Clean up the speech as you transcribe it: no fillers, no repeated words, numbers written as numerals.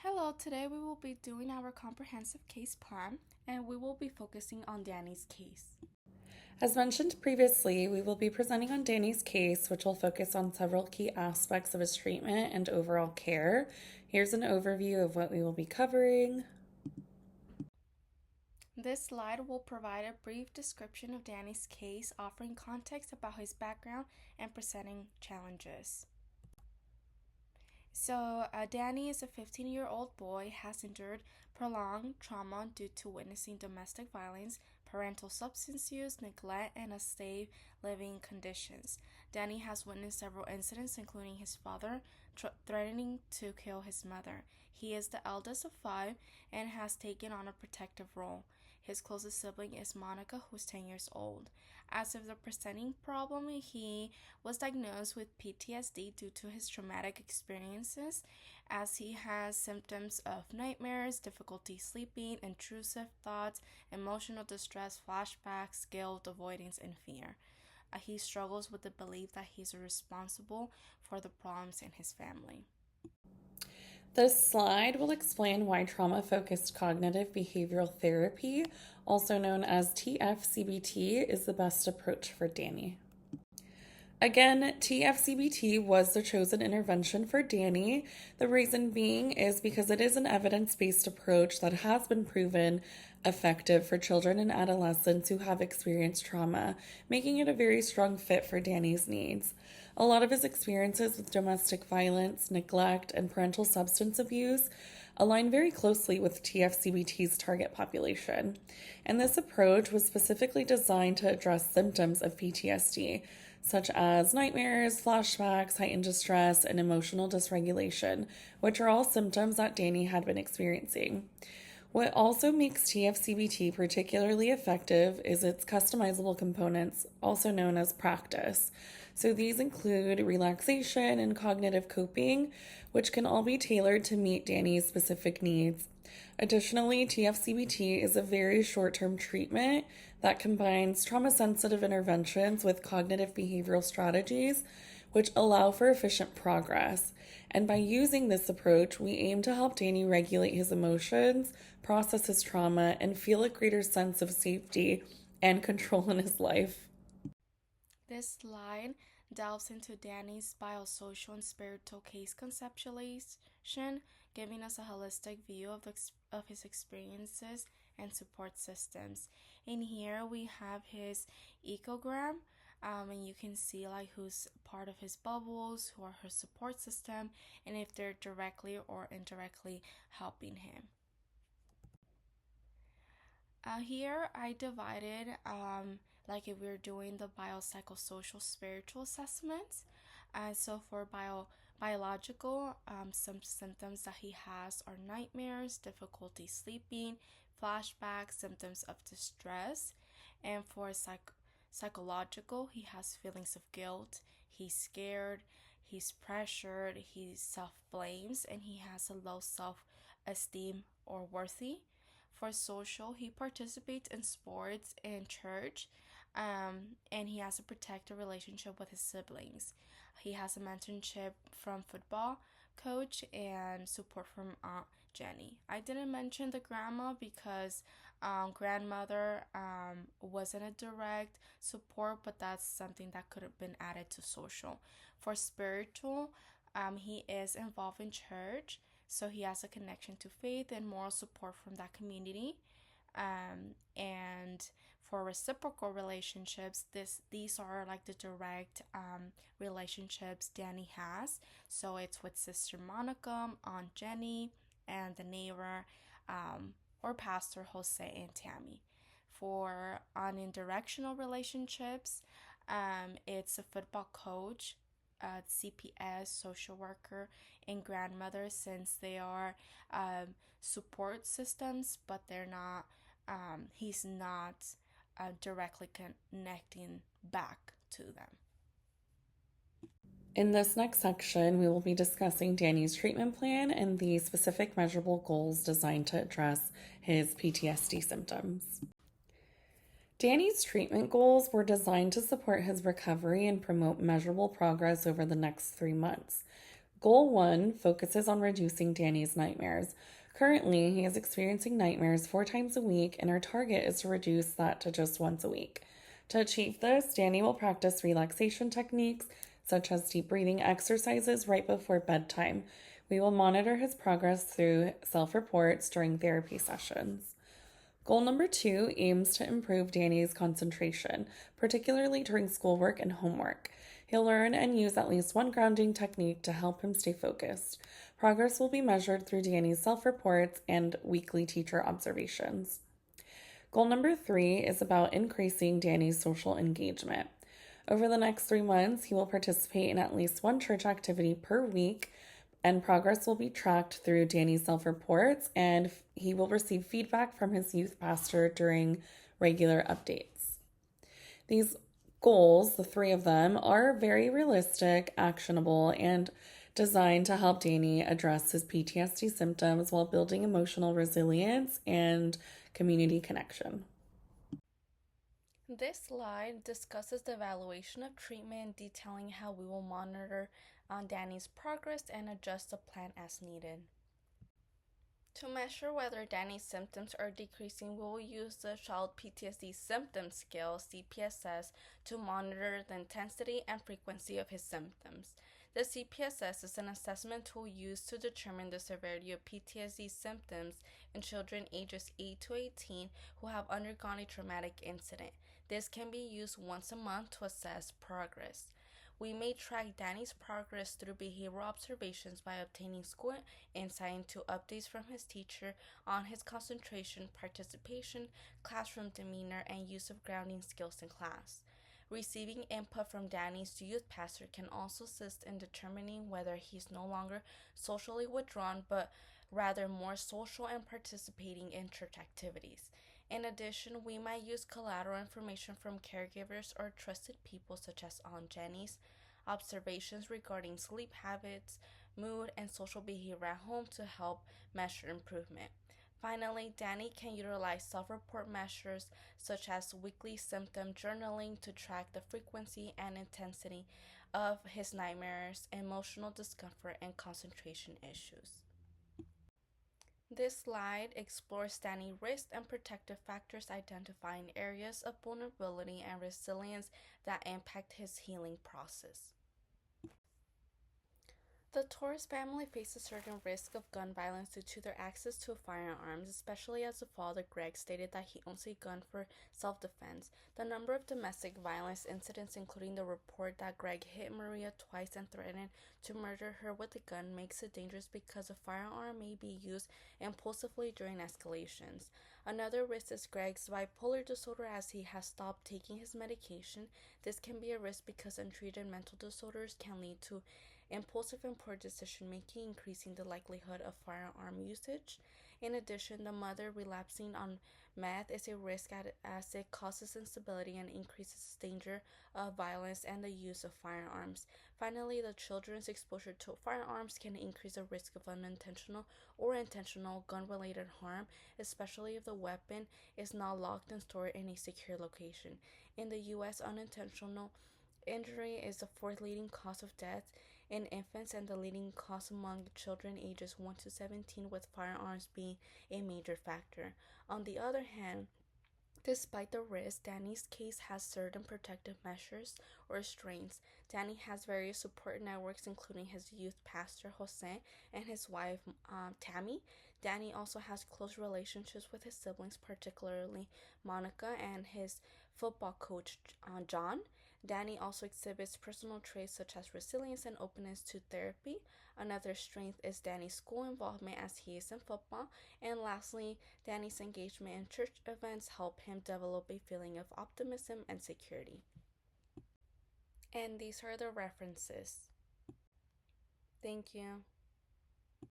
Hello, today we will be doing our comprehensive case plan and we will be focusing on Danny's case. As mentioned previously, we will be presenting on Danny's case, which will focus on several key aspects of his treatment and overall care. Here's an overview of what we will be covering. This slide will provide a brief description of Danny's case, offering context about his background and presenting challenges. Danny is a 15-year-old boy, has endured prolonged trauma due to witnessing domestic violence, parental substance use, neglect, and unsafe living conditions. Danny has witnessed several incidents, including his father threatening to kill his mother. He is the eldest of five and has taken on a protective role. His closest sibling is Monica, who is 10 years old. As of the presenting problem, he was diagnosed with PTSD due to his traumatic experiences, as he has symptoms of nightmares, difficulty sleeping, intrusive thoughts, emotional distress, flashbacks, guilt, avoidance, and fear. He struggles with the belief that he's responsible for the problems in his family. This slide will explain why trauma-focused cognitive behavioral therapy, also known as TFCBT, is the best approach for Danny. Again, TFCBT was the chosen intervention for Danny. The reason being is because it is an evidence-based approach that has been proven effective for children and adolescents who have experienced trauma, making it a very strong fit for Danny's needs. A lot of his experiences with domestic violence, neglect, and parental substance abuse align very closely with TFCBT's target population. And this approach was specifically designed to address symptoms of PTSD, such as nightmares, flashbacks, heightened distress, and emotional dysregulation, which are all symptoms that Danny had been experiencing. What also makes TFCBT particularly effective is its customizable components, also known as practice. So these include relaxation and cognitive coping, which can all be tailored to meet Danny's specific needs. Additionally, TFCBT is a very short-term treatment that combines trauma-sensitive interventions with cognitive behavioral strategies, which allow for efficient progress. And by using this approach, we aim to help Danny regulate his emotions, process his trauma, and feel a greater sense of safety and control in his life. This slide delves into Danny's biosocial and spiritual case conceptualization, giving us a holistic view of his experiences and support systems. In here, we have his ecogram, and you can see like who's part of his bubbles, who are his support system, and if they're directly or indirectly helping him. Here I divided like if we're doing the biopsychosocial spiritual assessments. So for biological, some symptoms that he has are nightmares, difficulty sleeping, flashbacks, symptoms of distress. And for psychological, he has feelings of guilt, he's scared, he's pressured, he self-blames, and he has a low self-esteem or worthy. For social, he participates in sports and church, and he has a protective relationship with his siblings. He has a mentorship from football coach and support from Aunt Jenny. I didn't mention the grandma because grandmother wasn't a direct support, but that's something that could have been added to social. For spiritual, he is involved in church, so he has a connection to faith and moral support from that community. And for reciprocal relationships, these are like the direct relationships Danny has. So it's with Sister Monica, Aunt Jenny, and the neighbor or Pastor Jose and Tammy. For unidirectional relationships, it's a football coach, CPS, social worker, and grandmother, since they are support systems, but they're not. He's not directly connecting back to them. In this next section, we will be discussing Danny's treatment plan and the specific measurable goals designed to address his PTSD symptoms. Danny's treatment goals were designed to support his recovery and promote measurable progress over the next 3 months. Goal 1 focuses on reducing Danny's nightmares. Currently, he is experiencing nightmares 4 times a week, and our target is to reduce that to just once a week. To achieve this, Danny will practice relaxation techniques such as deep breathing exercises right before bedtime. We will monitor his progress through self reports during therapy sessions. Goal number 2 aims to improve Danny's concentration, particularly during schoolwork and homework. He'll learn and use at least one grounding technique to help him stay focused. Progress will be measured through Danny's self reports and weekly teacher observations. Goal number 3 is about increasing Danny's social engagement. Over the next 3 months, he will participate in at least one church activity per week, and progress will be tracked through Danny's self reports, and he will receive feedback from his youth pastor during regular updates. These goals, the 3 of them, are very realistic, actionable, and designed to help Danny address his PTSD symptoms while building emotional resilience and community connection. This slide discusses the evaluation of treatment, detailing how we will monitor Danny's progress and adjust the plan as needed. To measure whether Danny's symptoms are decreasing, we will use the Child PTSD Symptom Scale, CPSS, to monitor the intensity and frequency of his symptoms. The CPSS is an assessment tool used to determine the severity of PTSD symptoms in children ages 8 to 18 who have undergone a traumatic incident. This can be used once a month to assess progress. We may track Danny's progress through behavioral observations by obtaining school insight into updates from his teacher on his concentration, participation, classroom demeanor, and use of grounding skills in class. Receiving input from Danny's youth pastor can also assist in determining whether he's no longer socially withdrawn but rather more social and participating in church activities. In addition, we might use collateral information from caregivers or trusted people such as Aunt Jenny's observations regarding sleep habits, mood, and social behavior at home to help measure improvement. Finally, Danny can utilize self report measures such as weekly symptom journaling to track the frequency and intensity of his nightmares, emotional discomfort, and concentration issues. This slide explores Danny risk and protective factors, identifying areas of vulnerability and resilience that impact his healing process. The Torres family faces certain risk of gun violence due to their access to firearms, especially as the father, Greg, stated that he owns a gun for self-defense. The number of domestic violence incidents, including the report that Greg hit Maria twice and threatened to murder her with a gun, makes it dangerous because a firearm may be used impulsively during escalations. Another risk is Greg's bipolar disorder, as he has stopped taking his medication. This can be a risk because untreated mental disorders can lead to impulsive and poor decision making, increasing the likelihood of firearm usage. In addition, the mother relapsing on meth is a risk as it causes instability and increases danger of violence and the use of firearms. Finally, the children's exposure to firearms can increase the risk of unintentional or intentional gun-related harm, especially if the weapon is not locked and stored in a secure location. In the U.S., unintentional injury is the fourth leading cause of death in infants and the leading cause among children ages 1 to 17, with firearms being a major factor. On the other hand, despite the risk, Danny's case has certain protective measures or restraints. Danny has various support networks, including his youth pastor, Jose, and his wife, Tammy. Danny also has close relationships with his siblings, particularly Monica and his football coach, John. Danny also exhibits personal traits such as resilience and openness to therapy. Another strength is Danny's school involvement, as he is in football. And lastly, Danny's engagement in church events help him develop a feeling of optimism and security. And these are the references. Thank you.